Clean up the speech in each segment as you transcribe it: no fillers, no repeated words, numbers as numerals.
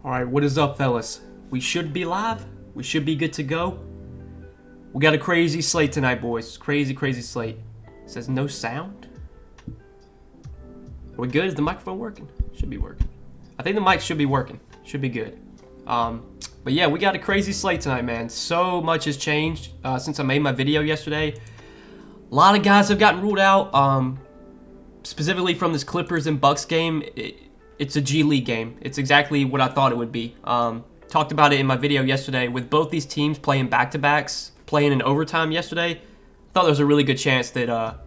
Alright, what is up, fellas? We should be live. We should be good to go. We got a crazy slate tonight, boys. Crazy, crazy slate. It says no sound. Are we good? Is the microphone working? Should be working. I think the mic should be working. Should be good. But yeah, we got a crazy slate tonight, man. So much has changed since I made my video yesterday. A lot of guys have gotten ruled out. Specifically from this Clippers and Bucks game. It's a G League game. It's exactly what I thought it would be. Talked about it in my video yesterday. With both these teams playing back-to-backs, playing in overtime yesterday, I thought there was a really good chance that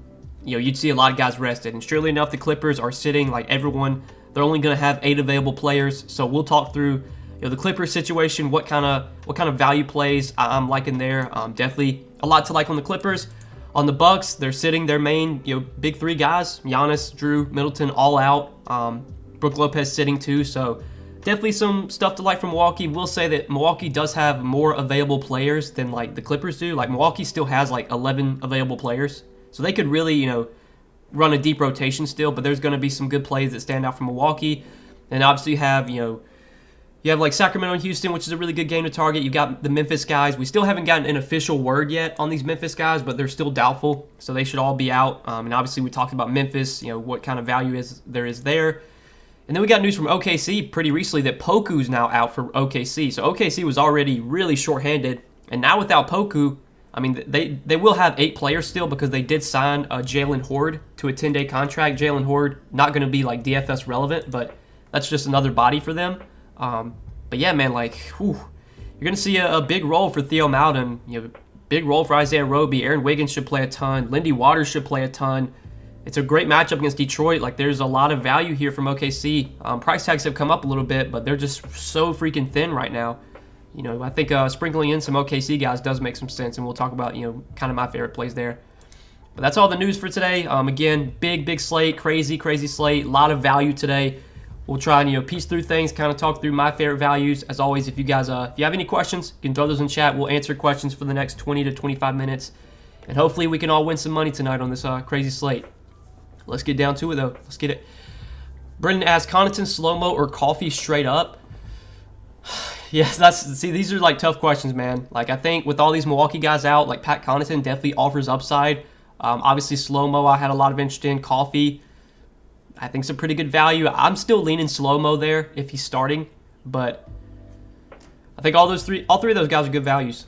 you'd see a lot of guys rested. And surely enough, the Clippers are sitting like everyone. They're only going to have 8 available players. So we'll talk through the Clippers situation, what kind of value plays I'm liking there. Definitely a lot to like on the Clippers. On the Bucks, they're sitting their main big 3 guys: Giannis, Drew, Middleton, all out. Brook Lopez sitting too, so definitely some stuff to like from Milwaukee. We'll say that Milwaukee does have more available players than like the Clippers do. Like Milwaukee still has like 11 available players, so they could really run a deep rotation still. But there's going to be some good plays that stand out from Milwaukee, and obviously you have You have like Sacramento and Houston, which is a really good game to target. You got the Memphis guys. We still haven't gotten an official word yet on these Memphis guys, but they're still doubtful, so they should all be out. And obviously, we talked about Memphis. What kind of value there is there. And then we got news from OKC pretty recently that Poku's now out for OKC. So OKC was already really shorthanded, and now without Poku, I mean they will have 8 players still because they did sign Jalen Horde to a 10-day contract. Jalen Horde not going to be like DFS relevant, but that's just another body for them. But yeah, man, like, you're going to see a big role for Theo Maledon, big role for Isaiah Roby. Aaron Wiggins should play a ton. Lindy Waters should play a ton. It's a great matchup against Detroit. Like, there's a lot of value here from OKC. Price tags have come up a little bit, but they're just so freaking thin right now. I think sprinkling in some OKC guys does make some sense, and we'll talk about, kind of my favorite plays there. But that's all the news for today. Again, big slate, crazy slate, a lot of value today. We'll try and piece through things, kind of talk through my favorite values. As always, if you guys if you have any questions, you can throw those in chat. We'll answer questions for the next 20 to 25 minutes, and hopefully we can all win some money tonight on this crazy slate. Let's get down to it though. Let's get it. Brendan asks, Connaughton, slow-mo, or Coffee straight up? Yes, these are like tough questions, man. Like, I think with all these Milwaukee guys out, like Pat Connaughton definitely offers upside. Obviously, slow-mo I had a lot of interest in. Coffee, I think it's a pretty good value. I'm still leaning slow-mo there if he's starting, but I think all three of those guys are good values.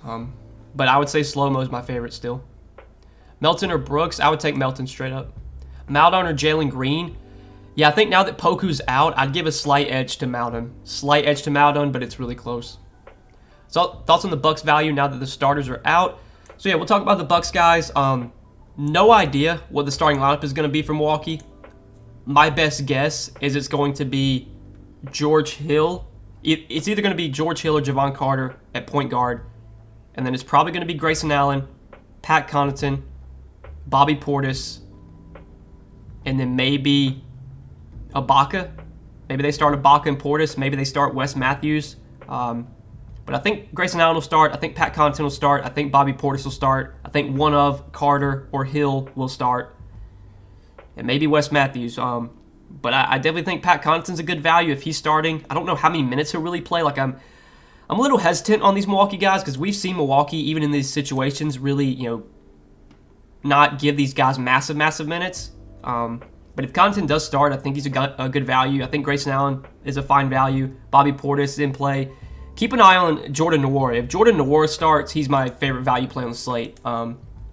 But I would say slow-mo is my favorite still. Melton or Brooks? I would take Melton straight up. Maledon or Jalen Green? Yeah, I think now that Poku's out, I'd give a slight edge to Maledon. Slight edge to Maledon, but it's really close. So thoughts on the Bucks value now that the starters are out? So yeah, we'll talk about the Bucks guys. No idea what the starting lineup is going to be for Milwaukee. My best guess is it's going to be George Hill. It's either going to be George Hill or Javon Carter at point guard. And then it's probably going to be Grayson Allen, Pat Connaughton, Bobby Portis, and then maybe Ibaka. Maybe they start Ibaka and Portis. Maybe they start Wes Matthews. But I think Grayson Allen will start. I think Pat Connaughton will start. I think Bobby Portis will start. I think one of Carter or Hill will start. And maybe Wes Matthews. But I definitely think Pat Connaughton's a good value if he's starting. I don't know how many minutes he'll really play. Like, I'm a little hesitant on these Milwaukee guys because we've seen Milwaukee, even in these situations, really, not give these guys massive minutes. But if Connaughton does start, I think he's a good value. I think Grayson Allen is a fine value. Bobby Portis is in play. Keep an eye on Jordan Nwora. If Jordan Nwora starts, he's my favorite value play on the slate.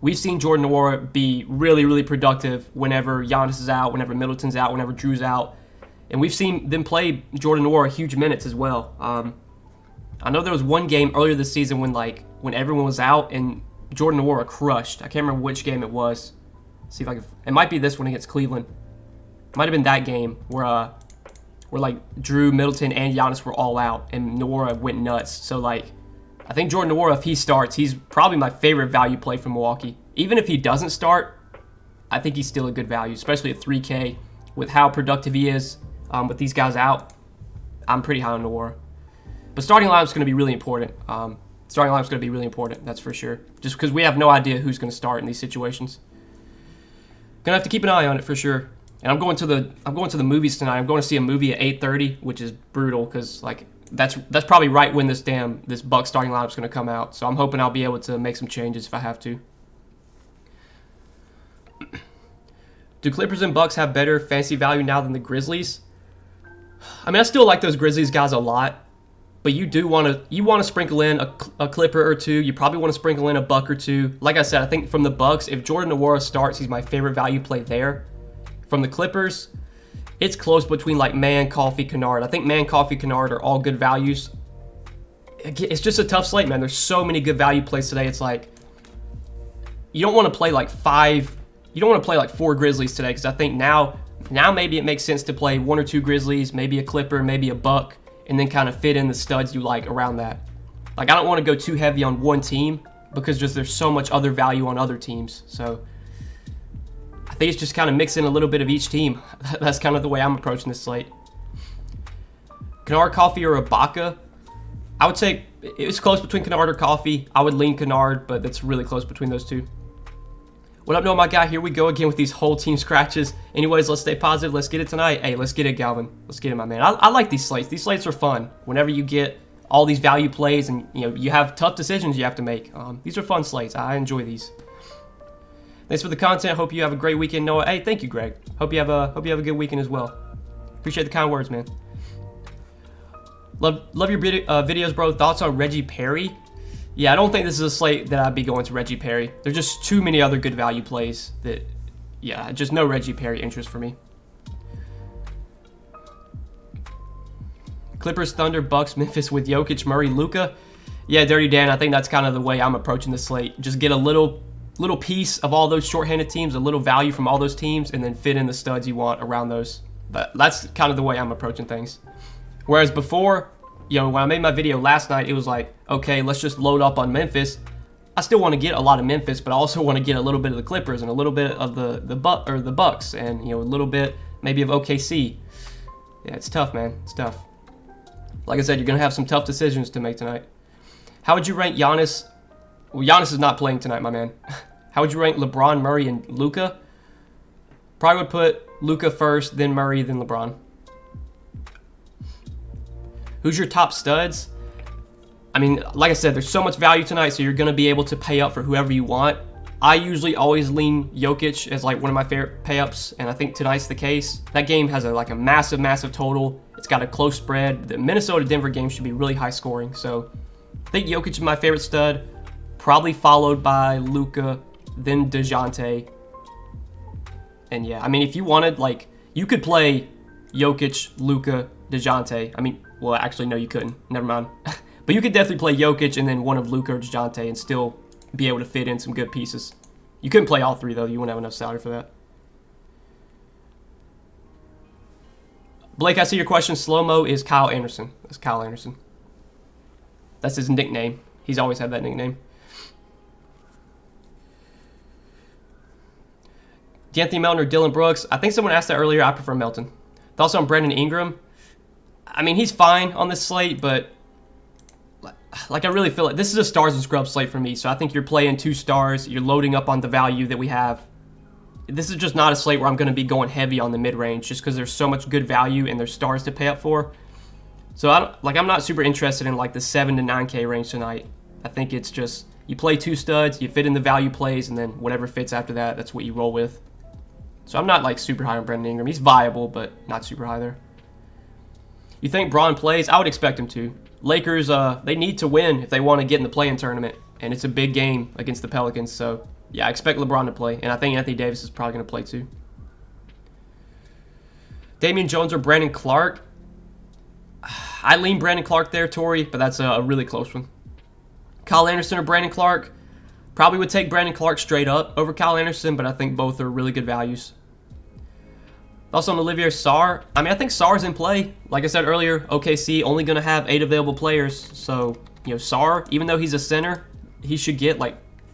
We've seen Jordan Nwora be really productive whenever Giannis is out, whenever Middleton's out, whenever Drew's out. And we've seen them play Jordan Nwora huge minutes as well. I know there was one game earlier this season when everyone was out and Jordan Nwora crushed. I can't remember which game it was. See if I can. It might be this one against Cleveland. It might have been that game where Drew, Middleton, and Giannis were all out and Nwora went nuts. So I think Jordan Nwora, if he starts, he's probably my favorite value play from Milwaukee. Even if he doesn't start, I think he's still a good value, especially at 3K with how productive he is with these guys out. I'm pretty high on Nwora. But starting lineup's going to be really important. That's for sure. Just because we have no idea who's going to start in these situations. Gonna have to keep an eye on it for sure. And I'm going to the movies tonight. I'm going to see a movie at 8:30, which is brutal because that's probably right when this Bucks starting lineup's going to come out. So I'm hoping I'll be able to make some changes if I have to. Do Clippers and Bucks have better fantasy value now than the Grizzlies? I mean, I still like those Grizzlies guys a lot, but you want to sprinkle in a Clipper or two. You probably want to sprinkle in a Buck or two. Like I said, I think from the Bucks, if Jordan Nwora starts, he's my favorite value play there. From the Clippers, it's close between Man, Coffee, Kennard. I think Man, Coffee, Kennard are all good values. It's just a tough slate, man. There's so many good value plays today. It's you don't want to play you don't want to play 4 Grizzlies today because I think now maybe it makes sense to play 1 or 2 Grizzlies, maybe a Clipper, maybe a Buck, and then kind of fit in the studs you like around that. I don't want to go too heavy on one team because there's so much other value on other teams. So I think it's just kind of mixing a little bit of each team. That's kind of the way I'm approaching this slate. Kennard, Coffee, or Ibaka? I would say it's close between Kennard or Coffee. I would lean Kennard, but it's really close between those two. What up, Noah, my guy? Here we go again with these whole team scratches. Anyways, let's stay positive. Let's get it tonight. Hey, let's get it, Galvin. Let's get it, my man. I like these slates. These slates are fun. Whenever you get all these value plays and you have tough decisions you have to make. These are fun slates. I enjoy these. Thanks for the content. Hope you have a great weekend, Noah. Hey, thank you, Greg. Hope you have a good weekend as well. Appreciate the kind words, man. Love your videos, bro. Thoughts on Reggie Perry? Yeah, I don't think this is a slate that I'd be going to Reggie Perry. There's just too many other good value plays that, yeah, just no Reggie Perry interest for me. Clippers, Thunder, Bucks, Memphis with Jokic, Murray, Luka. Yeah, Dirty Dan, I think that's kind of the way I'm approaching this slate. Just get a little piece of all those shorthanded teams, a little value from all those teams, and then fit in the studs you want around those. But that's kind of the way I'm approaching things. Whereas before, when I made my video last night, it was like, okay, let's just load up on Memphis. I still want to get a lot of Memphis, but I also want to get a little bit of the Clippers and a little bit of the Bucks and a little bit maybe of OKC. Yeah, it's tough, man. It's tough. Like I said, you're gonna have some tough decisions to make tonight. How would you rank Giannis? Well, Giannis is not playing tonight, my man. How would you rank LeBron, Murray, and Luka? Probably would put Luka first, then Murray, then LeBron. Who's your top studs? I mean, like I said, there's so much value tonight, so you're going to be able to pay up for whoever you want. I usually always lean Jokic as like one of my favorite pay-ups, and I think tonight's the case. That game has a massive, massive total. It's got a close spread. The Minnesota-Denver game should be really high scoring, so I think Jokic is my favorite stud, probably followed by Luka, then DeJounte. And yeah, I mean, if you wanted, you could play Jokic, Luka, DeJounte. I mean, well, actually, no, you couldn't. Never mind. But you could definitely play Jokic and then one of Luka or DeJounte and still be able to fit in some good pieces. You couldn't play all three, though. You wouldn't have enough salary for that. Blake, I see your question. Slow-mo is Kyle Anderson. That's Kyle Anderson. That's his nickname. He's always had that nickname. D'Anthony Melton or Dylan Brooks? I think someone asked that earlier. I prefer Melton. Thoughts on Brandon Ingram? I mean, he's fine on this slate, but I really feel like this is a stars and scrubs slate for me. So I think you're playing 2 stars. You're loading up on the value that we have. This is just not a slate where I'm going to be going heavy on the mid-range just because there's so much good value and there's stars to pay up for. So I'm not super interested in the 7 to 9K range tonight. I think it's just you play 2 studs, you fit in the value plays, and then whatever fits after that, that's what you roll with. So I'm not super high on Brandon Ingram. He's viable, but not super high there. You think Braun plays? I would expect him to. Lakers, they need to win if they want to get in the play-in tournament, and it's a big game against the Pelicans. So yeah, I expect LeBron to play, and I think Anthony Davis is probably going to play too. Damian Jones or Brandon Clark? I lean Brandon Clark there, Tori, but that's a really close one. Kyle Anderson or Brandon Clark? Probably would take Brandon Clark straight up over Kyle Anderson, but I think both are really good values. Also on Olivier Sarr. I mean, I think Sarr's in play. Like I said earlier, OKC only going to have 8 available players. So, Sarr, even though he's a center, he should get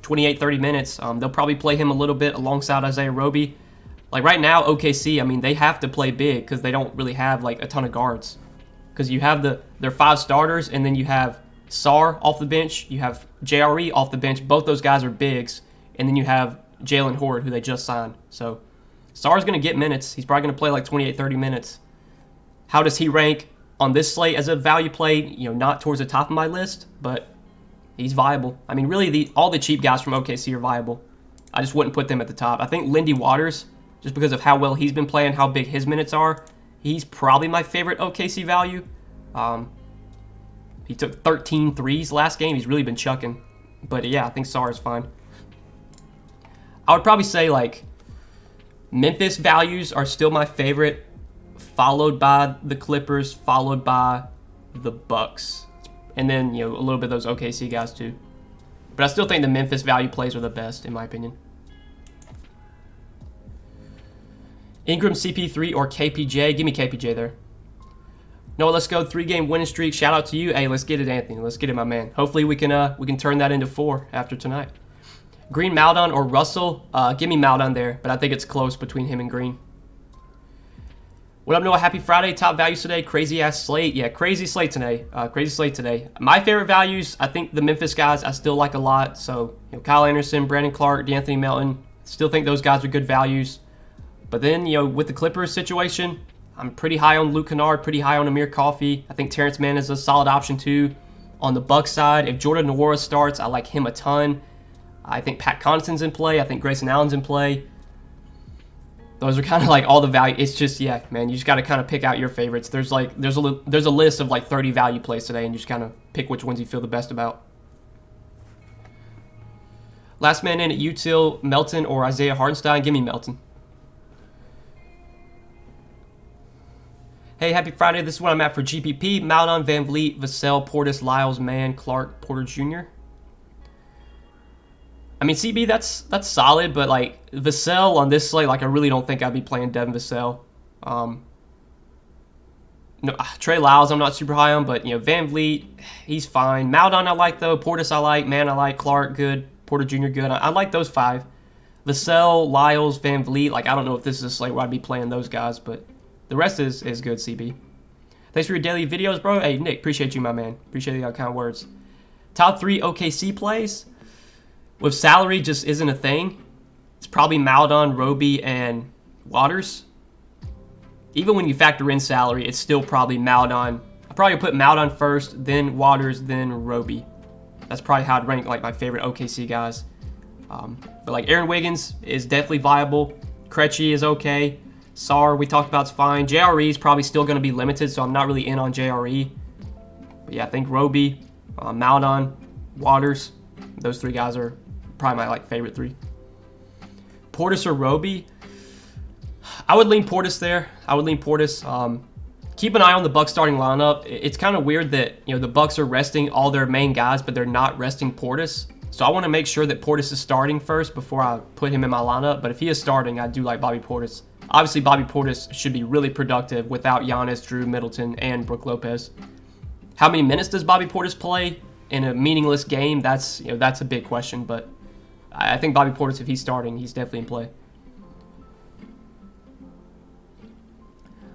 28, 30 minutes. They'll probably play him a little bit alongside Isaiah Roby. Right now, OKC, I mean, they have to play big because they don't really have a ton of guards. Because you have their 5 starters, and then you have Sarr off the bench. You have JRE off the bench. Both those guys are bigs. And then you have Jalen Horde, who they just signed. So Sarr's going to get minutes. He's probably going to play 28, 30 minutes. How does he rank on this slate as a value play? Not towards the top of my list, but he's viable. I mean, really, all the cheap guys from OKC are viable. I just wouldn't put them at the top. I think Lindy Waters, just because of how well he's been playing, how big his minutes are, he's probably my favorite OKC value. He took 13 threes last game. He's really been chucking. But yeah, I think Sarr is fine. I would probably say Memphis values are still my favorite, followed by the Clippers, followed by the Bucks, and then a little bit of those OKC guys too. But I still think the Memphis value plays are the best in my opinion. Ingram, CP3, or KPJ? Give me KPJ there. No, let's go 3-game winning streak. Shout out to you. Hey, let's get it, Anthony. Let's get it, my man. Hopefully we can turn that into 4 after tonight. Green, Maldon, or Russell? Give me Maldon there, but I think it's close between him and Green. What up, Noah? Happy Friday. Top values today. Crazy ass slate. Yeah, crazy slate today. Crazy slate today. My favorite values, I think the Memphis guys I still like a lot. So Kyle Anderson, Brandon Clark, D'Anthony Melton, Still think those guys are good values. But then, you know, with the Clippers situation, I'm pretty high on Luke Kennard, pretty high on Amir Coffey. I think Terrence Mann is a solid option too. On the Bucks side, if Jordan Nwora starts, I like him a ton. I think Pat Connaughton's in play. I think Grayson Allen's in play. Those are kind of like all the value. It's just, yeah, man, you just got to kind of pick out your favorites. There's a list of like 30 value plays today, and you just kind of pick which ones you feel the best about. Last man in at util, Melton or Isaiah Hartenstein. Give me Melton. Hey, happy Friday. This is what I'm at for GPP. Maudon, Van Vliet, Vassell, Portis, Lyles, Mann, Clark, Porter Jr. I mean, CB, that's solid, but like Vassell on this slate, like I really don't think I'd be playing Devin Vassell. No, Trey Lyles, I'm not super high on, but you know, Van Vliet, he's fine. Maudon I like though. Portis I like. Mann I like. Clark good. Porter Jr. good. I like those 5. Vassell, Lyles, Van Vliet. Like I don't know if this is a slate where I'd be playing those guys, but the rest is good, CB. Thanks for your daily videos, bro. Hey, Nick, appreciate you, my man. Appreciate the kind words. Top 3 OKC plays. With salary just isn't a thing. It's probably Maudon, Roby, and Waters. Even when you factor in salary, it's still probably Maudon. I'd probably put Maudon first, then Waters, then Roby. That's probably how I'd rank like my favorite OKC guys. But like Aaron Wiggins is definitely viable. Krejci is okay. Sarr, we talked about, is fine. JRE is probably still going to be limited, so I'm not really in on JRE. But yeah, I think Roby, Maudon, Waters, those 3 guys are probably my like favorite 3. Portis or Roby, I would lean Portis there. I would lean Portis. Keep an eye on the Bucks starting lineup. It's kind of weird that, you know, the Bucks are resting all their main guys, but they're not resting Portis. So I want to make sure that Portis is starting first before I put him in my lineup. But if he is starting, I do like Bobby Portis. Obviously, Bobby Portis should be really productive without Giannis, Drew, Middleton, and Brook Lopez. How many minutes does Bobby Portis play in a meaningless game? That's a big question, but I think Bobby Portis, if he's starting, he's definitely in play.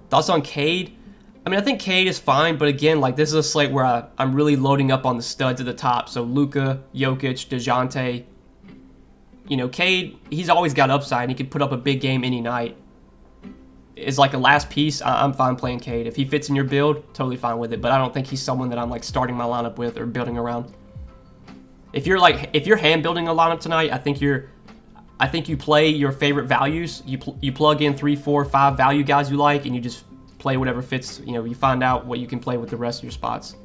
Thoughts on Cade? I mean, I think Cade is fine, but again, like this is a slate where I'm really loading up on the studs at the top. So Luka, Jokic, DeJounte. You know, Cade, he's always got upside, and he can put up a big game any night. Is like a last piece, I'm fine playing Cade. If he fits in your build, totally fine with it. But I don't think he's someone that I'm like starting my lineup with or building around. If you're hand building a lineup tonight, I think you play your favorite values. You plug in 3, 4, 5 value guys you like, and you just play whatever fits. You know, you find out what you can play with the rest of your spots.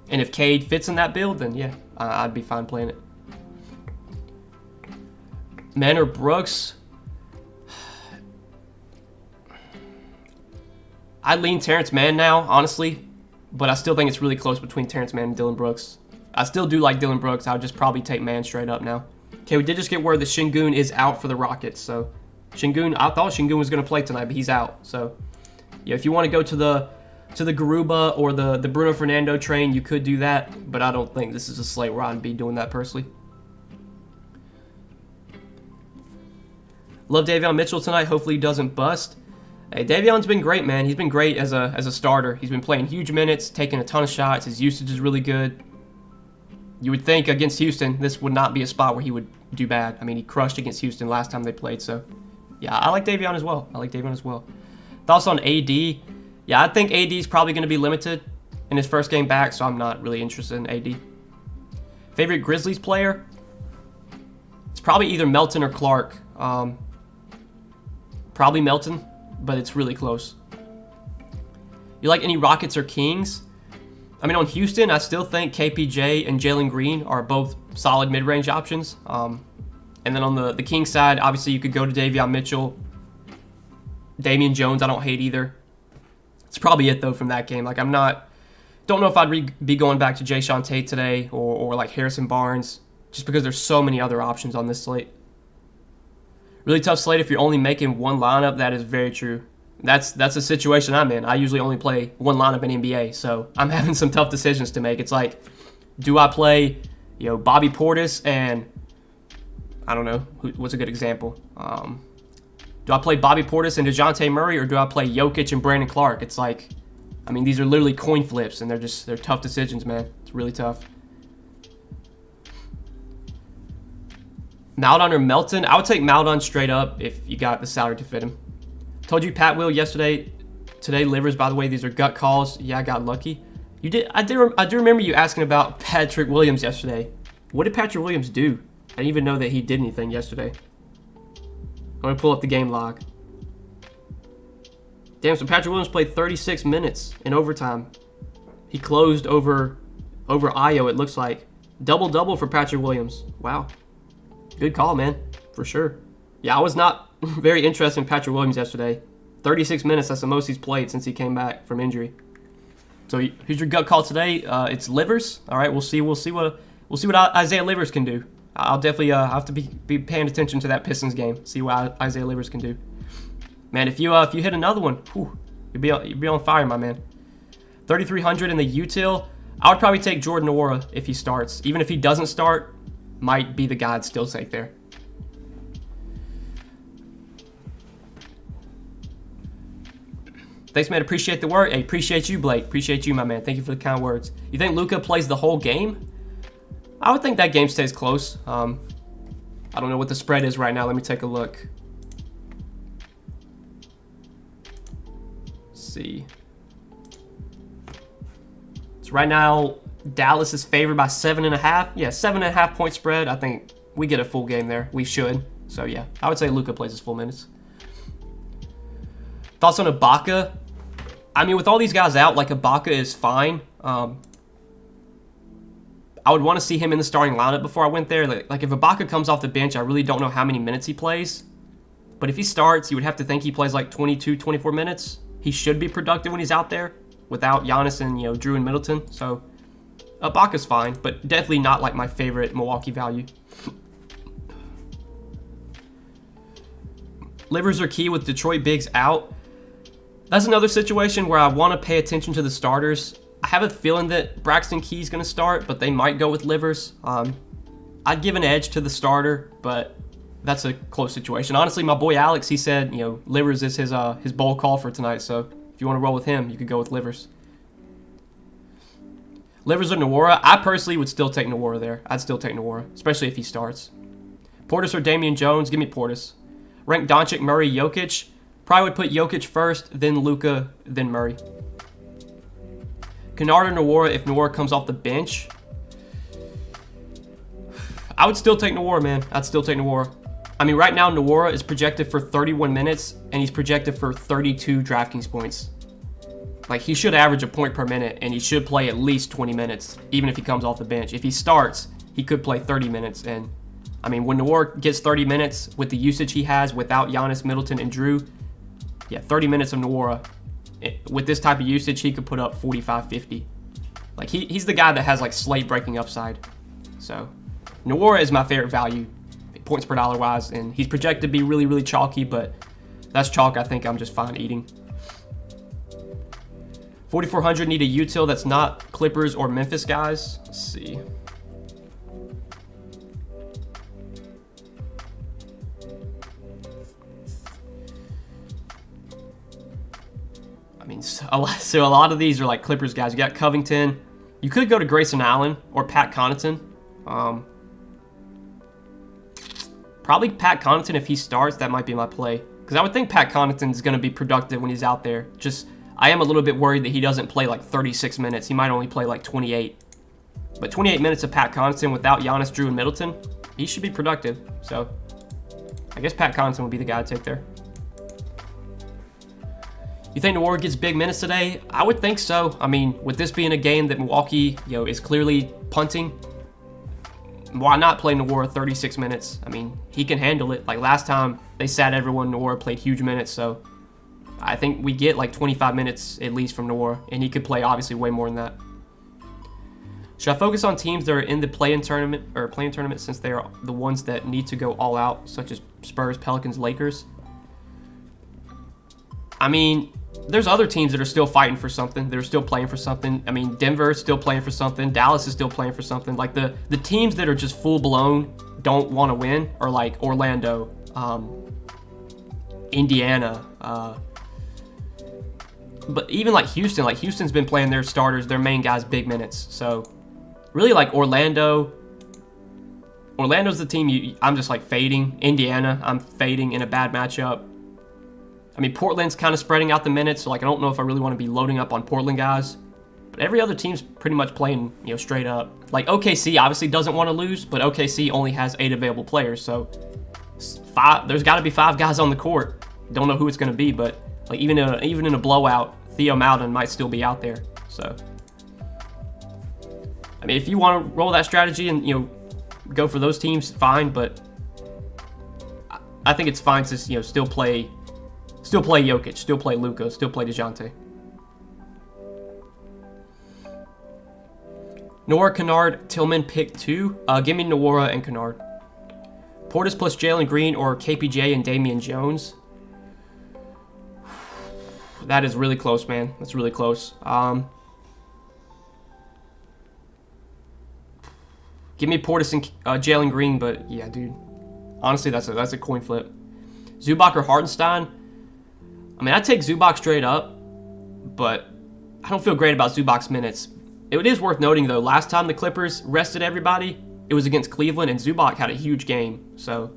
And if Cade fits in that build, then yeah, I'd be fine playing it. Mann or Brooks? I lean Terrence Mann now, honestly, but I still think it's really close between Terrence Mann and Dillon Brooks. I still do like Dillon Brooks. I would just probably take Mann straight up now. Okay, we did just get word that Şengün is out for the Rockets. So Şengün, I thought Şengün was going to play tonight, but he's out. So yeah, if you want to go to the Garuba or the Bruno Fernando train, you could do that, but I don't think this is a slate where I'd be doing that personally. Love Davion Mitchell tonight. Hopefully he doesn't bust. Hey, Davion's been great, man. He's been great as a starter. He's been playing huge minutes, taking a ton of shots. His usage is really good. You would think against Houston, this would not be a spot where he would do bad. I mean, he crushed against Houston last time they played. So, yeah, I like Davion as well. Thoughts on AD? Yeah, I think AD is probably going to be limited in his first game back, so I'm not really interested in AD. Favorite Grizzlies player? It's probably either Melton or Clark. Probably Melton, but it's really close. You like any Rockets or Kings? I mean, on Houston, I still think KPJ and Jalen Green are both solid mid-range options. And then on the Kings side, obviously you could go to Davion Mitchell. Damian Jones, I don't hate either. It's probably it, though, from that game. Like, don't know if I'd be going back to Jayshawn Tate today or like Harrison Barnes, just because there's so many other options on this slate. Really tough slate if you're only making one lineup. That is very true. That's a situation I'm in. I usually only play one lineup in NBA, so I'm having some tough decisions to make. It's like, do I play, Bobby Portis and I don't know what's a good example. Do I play Bobby Portis and DeJounte Murray, or do I play Jokic and Brandon Clark? It's like, I mean, these are literally coin flips, and they're tough decisions, man. It's really tough. Maldon or Melton? I would take Maldon straight up if you got the salary to fit him. Told you Pat Will yesterday. Today, Livers, by the way, these are gut calls. Yeah, I got lucky. You did. I do remember you asking about Patrick Williams yesterday. What did Patrick Williams do? I didn't even know that he did anything yesterday. I'm going to pull up the game log. Damn, so Patrick Williams played 36 minutes in overtime. He closed over Io, it looks like. Double-double for Patrick Williams. Wow. Good call, man. For sure. Yeah, I was not very interested in Patrick Williams yesterday. 36 minutes, that's the most he's played since he came back from injury. So who's your gut call today? It's Livers. All right, we'll see what Isaiah Livers can do. I'll definitely have to be paying attention to that Pistons game. See what Isaiah Livers can do. Man, if you hit another one, whew, you'd be on fire, my man. 3,300 in the util. I would probably take Jordan Nwora if he starts. Even if he doesn't start, might be the guy I'd still take there. Thanks, man. Appreciate the work. Hey, appreciate you, Blake. Appreciate you, my man. Thank you for the kind words. You think Luka plays the whole game? I would think that game stays close. I don't know what the spread is right now. Let me take a look. Let's see. So right now, Dallas is favored by 7.5. Yeah, 7.5 point spread. I think we get a full game there. We should. So yeah, I would say Luka plays his full minutes. Thoughts on Ibaka? I mean, with all these guys out, like Ibaka is fine. I would want to see him in the starting lineup before I went there. Like if Ibaka comes off the bench, I really don't know how many minutes he plays. But if he starts, you would have to think he plays like 22, 24 minutes. He should be productive when he's out there without Giannis and, Drew and Middleton. So Ibaka's fine, but definitely not like my favorite Milwaukee value. Livers are key with Detroit bigs out. That's another situation where I want to pay attention to the starters. I have a feeling that Braxton Key's going to start, but they might go with Livers. I'd give an edge to the starter, but that's a close situation. Honestly, my boy Alex, he said, Livers is his bowl call for tonight. So if you want to roll with him, you could go with Livers. Livers or Nwora? I personally would still take Nwora there. I'd still take Nwora, especially if he starts. Portis or Damian Jones? Give me Portis. Rank Doncic, Murray, Jokic. Probably would put Jokic first, then Luka, then Murray. Kennard or Nwora if Nwora comes off the bench? I would still take Nwora, man. I'd still take Nwora. I mean, right now, Nwora is projected for 31 minutes, and he's projected for 32 DraftKings points. Like, he should average a point per minute, and he should play at least 20 minutes, even if he comes off the bench. If he starts, he could play 30 minutes, and I mean, when Nwora gets 30 minutes with the usage he has without Giannis, Middleton, and Drew, yeah, 30 minutes of Nwora. With this type of usage, he could put up 45, 50. Like, he's the guy that has, like, slate-breaking upside. So, Nwora is my favorite value, points per dollar wise, and he's projected to be really, really chalky, but that's chalk I think I'm just fine eating. 4,400 need a util that's not Clippers or Memphis guys. Let's see. I mean, so a lot of these are like Clippers guys. You got Covington. You could go to Grayson Allen or Pat Connaughton. Probably Pat Connaughton if he starts. That might be my play. Because I would think Pat Connaughton is going to be productive when he's out there. Just, I am a little bit worried that he doesn't play like 36 minutes. He might only play like 28. But 28 minutes of Pat Connaughton without Giannis, Drew, and Middleton, he should be productive. So, I guess Pat Connaughton would be the guy to take there. You think Nwora gets big minutes today? I would think so. I mean, with this being a game that Milwaukee, is clearly punting, why not play Nwora 36 minutes? I mean, he can handle it. Like last time, they sat everyone. Nwora played huge minutes, so I think we get like 25 minutes at least from Nwora, and he could play obviously way more than that. Should I focus on teams that are in the play-in tournament since they are the ones that need to go all out, such as Spurs, Pelicans, Lakers? I mean, there's other teams that are still fighting for something. They're still playing for something. I mean, Denver is still playing for something. Dallas is still playing for something. Like the teams that are just full-blown don't want to win are like Orlando, Indiana, but even like Houston. Like Houston's been playing their starters, their main guys, big minutes. So really like Orlando, Orlando's the team I'm just like fading. Indiana, I'm fading in a bad matchup. I mean, Portland's kind of spreading out the minutes, so like I don't know if I really want to be loading up on Portland guys. But every other team's pretty much playing, straight up. Like OKC obviously doesn't want to lose, but OKC only has 8 available players, so there's got to be 5 guys on the court. Don't know who it's going to be, but like even in a blowout, Theo Maledon might still be out there. So I mean, if you want to roll that strategy and go for those teams, fine. But I think it's fine to still play Jokic, still play Luka, still play DeJounte. Nwora, Kennard, Tillman, pick 2. Give me Nwora and Kennard. Portis plus Jalen Green or KPJ and Damian Jones. That is really close, man. That's really close. Give me Portis and Jalen Green, but yeah, dude. Honestly, that's a coin flip. Zubac or Hartenstein. I mean, I'd take Zubac straight up, but I don't feel great about Zubac's minutes. It is worth noting, though, last time the Clippers rested everybody, it was against Cleveland, and Zubac had a huge game. So,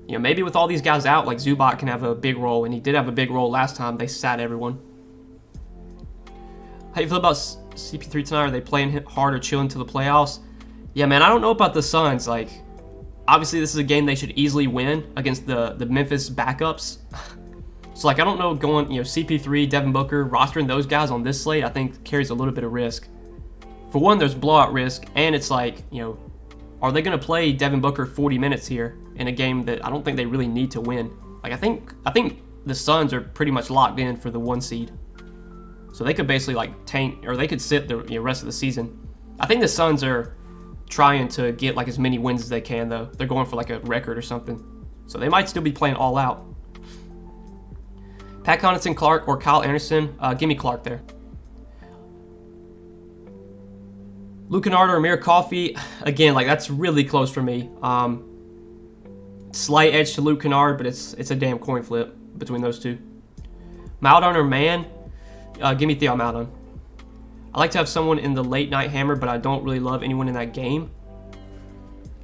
maybe with all these guys out, like Zubac can have a big role, and he did have a big role last time. They sat everyone. How you feel about CP3 tonight? Are they playing hard or chilling to the playoffs? Yeah, man, I don't know about the Suns. Like, obviously, this is a game they should easily win against the Memphis backups. So, like, I don't know going, CP3, Devin Booker, rostering those guys on this slate, I think carries a little bit of risk. For one, there's blowout risk, and it's like, are they going to play Devin Booker 40 minutes here in a game that I don't think they really need to win? Like, I think the Suns are pretty much locked in for the 1 seed. So they could basically, like, tank, or they could sit the rest of the season. I think the Suns are trying to get, like, as many wins as they can, though. They're going for, like, a record or something. So they might still be playing all out. Pat Connaughton, Clark, or Kyle Anderson. Give me Clark there. Luke Kennard or Amir Coffey. Again, like, that's really close for me. Slight edge to Luke Kennard, but it's a damn coin flip between those two. Maledon or Mann. Give me Theo Maledon. I like to have someone in the late night hammer, but I don't really love anyone in that game.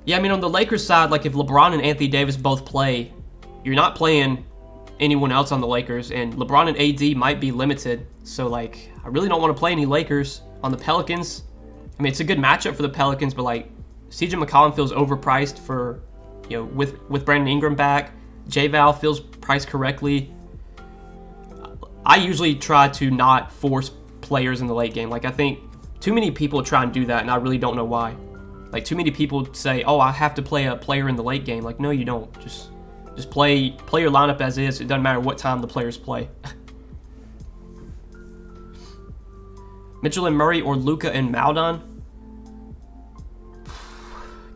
Yeah, I mean, on the Lakers side, like, if LeBron and Anthony Davis both play, you're not playing anyone else on the Lakers, and LeBron and AD might be limited. So, like, I really don't want to play any Lakers. On the Pelicans, I mean, it's a good matchup for the Pelicans, but, like, CJ McCollum feels overpriced for, with Brandon Ingram back. J-Val feels priced correctly. I usually try to not force players in the late game. Like, I think too many people try and do that, and I really don't know why. Like, too many people say, oh, I have to play a player in the late game. Like, no, you don't. Just play your lineup as is. It doesn't matter what time the players play. Mitchell and Murray or Luka and Maledon.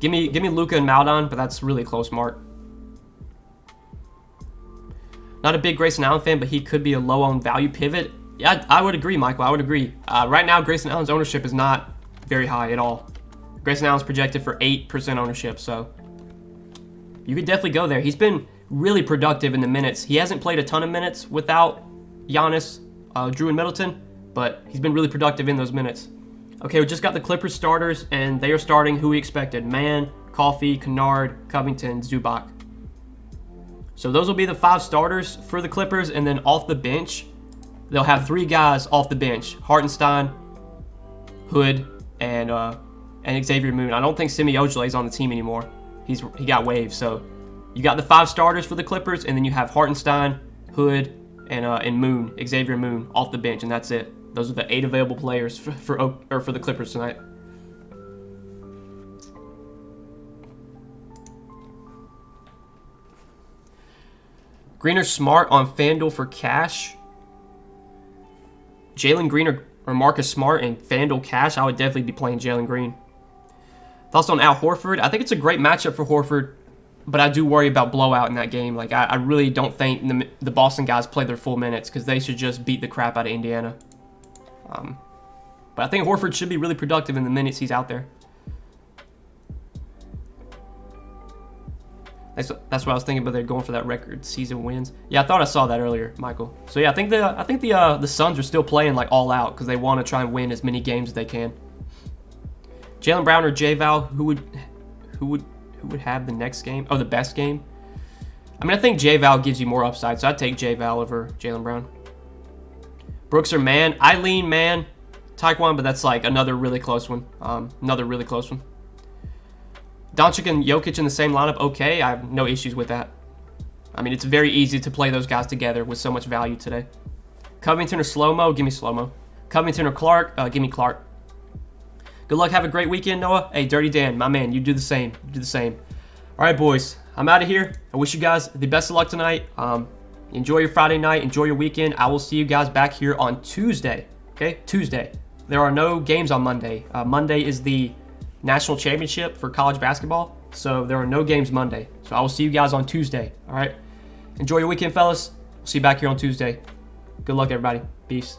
Give me Luka and Maledon, but that's really close, Mark. Not a big Grayson Allen fan, but he could be a low on value pivot. Yeah, I would agree, Michael. I would agree. Right now, Grayson Allen's ownership is not very high at all. Grayson Allen's projected for 8% ownership, so you could definitely go there. He's been really productive in the minutes. He hasn't played a ton of minutes without Giannis, Drew, and Middleton, but he's been really productive in those minutes. Okay, we just got the Clippers starters, and they are starting who we expected. Mann, Coffey, Kennard, Covington, Zubac. So those will be the 5 starters for the Clippers, and then off the bench, they'll have 3 guys off the bench. Hartenstein, Hood, and Xavier Moon. I don't think Semi Ojeley's on the team anymore. He got waived. So you got the 5 starters for the Clippers, and then you have Hartenstein, Hood, and Moon, Xavier Moon, off the bench, and that's it. Those are the 8 available players for the Clippers tonight. Green or Smart on FanDuel for cash. Jalen Green or Marcus Smart and FanDuel cash. I would definitely be playing Jalen Green. Thoughts on Al Horford? I think it's a great matchup for Horford, but I do worry about blowout in that game. Like, I really don't think the Boston guys play their full minutes because they should just beat the crap out of Indiana. But I think Horford should be really productive in the minutes he's out there. That's what I was thinking about. They're going for that record season wins. Yeah, I thought I saw that earlier, Michael. So yeah, I think the Suns are still playing like all out because they want to try and win as many games as they can. Jaylen Brown or J-Val, who would Who would have the next game? Oh, the best game. I mean, I think J-Val gives you more upside, so I'd take J-Val over Jaylen Brown. Brooks or man? I lean man. Taekwon, but that's like another really close one. Doncic and Jokic in the same lineup, okay. I have no issues with that. I mean, it's very easy to play those guys together with so much value today. Covington or Slow-Mo? Give me Slow-Mo. Covington or Clark? Give me Clark. Good luck. Have a great weekend, Noah. Hey, Dirty Dan, my man, you do the same. You do the same. All right, boys. I'm out of here. I wish you guys the best of luck tonight. Enjoy your Friday night. Enjoy your weekend. I will see you guys back here on Tuesday. Okay? Tuesday. There are no games on Monday. Monday is the national championship for college basketball, so there are no games Monday. So I will see you guys on Tuesday. All right? Enjoy your weekend, fellas. We'll see you back here on Tuesday. Good luck, everybody. Peace.